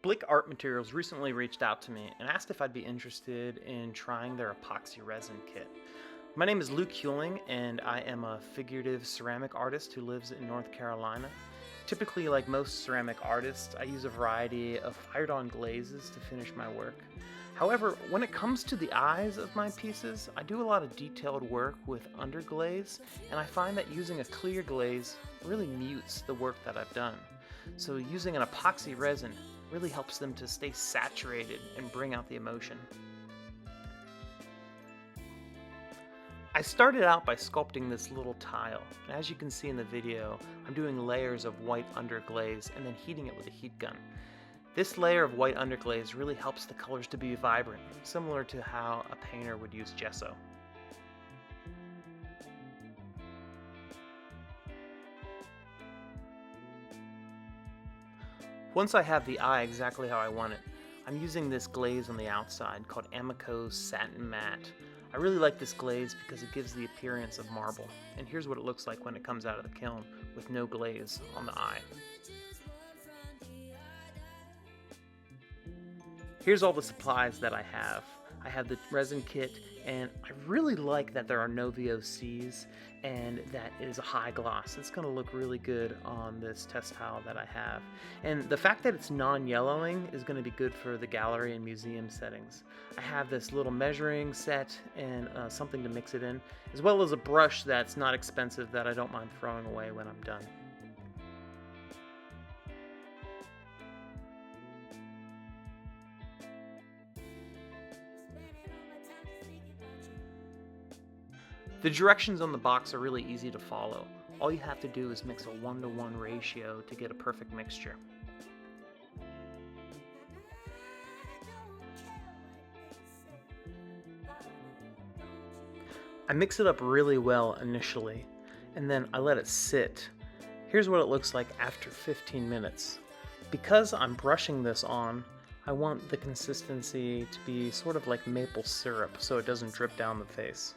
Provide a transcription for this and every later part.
Blick Art Materials recently reached out to me and asked if I'd be interested in trying their epoxy resin kit. My name is Luke Hewling, and I am a figurative ceramic artist who lives in North Carolina. Typically, like most ceramic artists, I use a variety of fired-on glazes to finish my work. However, when it comes to the eyes of my pieces, I do a lot of detailed work with underglaze, and I find that using a clear glaze really mutes the work that I've done. So using an epoxy resin really helps them to stay saturated and bring out the emotion. I started out by sculpting this little tile, and as you can see in the video, I'm doing layers of white underglaze and then heating it with a heat gun. This layer of white underglaze really helps the colors to be vibrant, similar to how a painter would use gesso. Once I have the eye exactly how I want it, I'm using this glaze on the outside called Amico's Satin Matte. I really like this glaze because it gives the appearance of marble, and here's what it looks like when it comes out of the kiln with no glaze on the eye. Here's all the supplies that I have. I have the resin kit, and I really like that there are no VOCs and that it is a high gloss. It's going to look really good on this test tile that I have. And the fact that it's non-yellowing is going to be good for the gallery and museum settings. I have this little measuring set and something to mix it in, as well as a brush that's not expensive that I don't mind throwing away when I'm done. The directions on the box are really easy to follow. All you have to do is mix a 1-to-1 ratio to get a perfect mixture. I mix it up really well initially, and then I let it sit. Here's what it looks like after 15 minutes. Because I'm brushing this on, I want the consistency to be sort of like maple syrup so it doesn't drip down the face.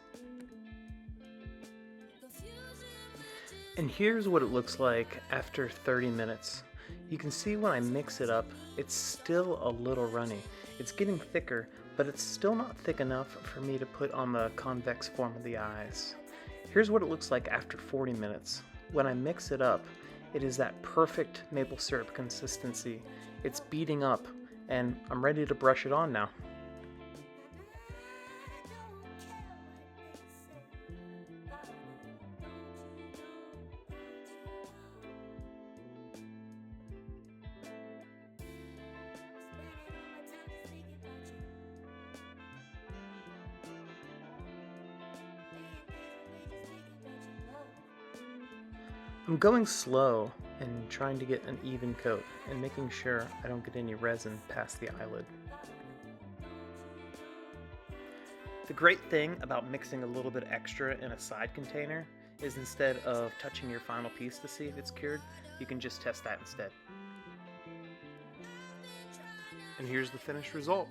And here's what it looks like after 30 minutes. You can see when I mix it up, it's still a little runny. It's getting thicker, but it's still not thick enough for me to put on the convex form of the eyes. Here's what it looks like after 40 minutes. When I mix it up, it is that perfect maple syrup consistency. It's beating up, and I'm ready to brush it on now. I'm going slow and trying to get an even coat and making sure I don't get any resin past the eyelid. The great thing about mixing a little bit extra in a side container is instead of touching your final piece to see if it's cured, you can just test that instead. And here's the finished result.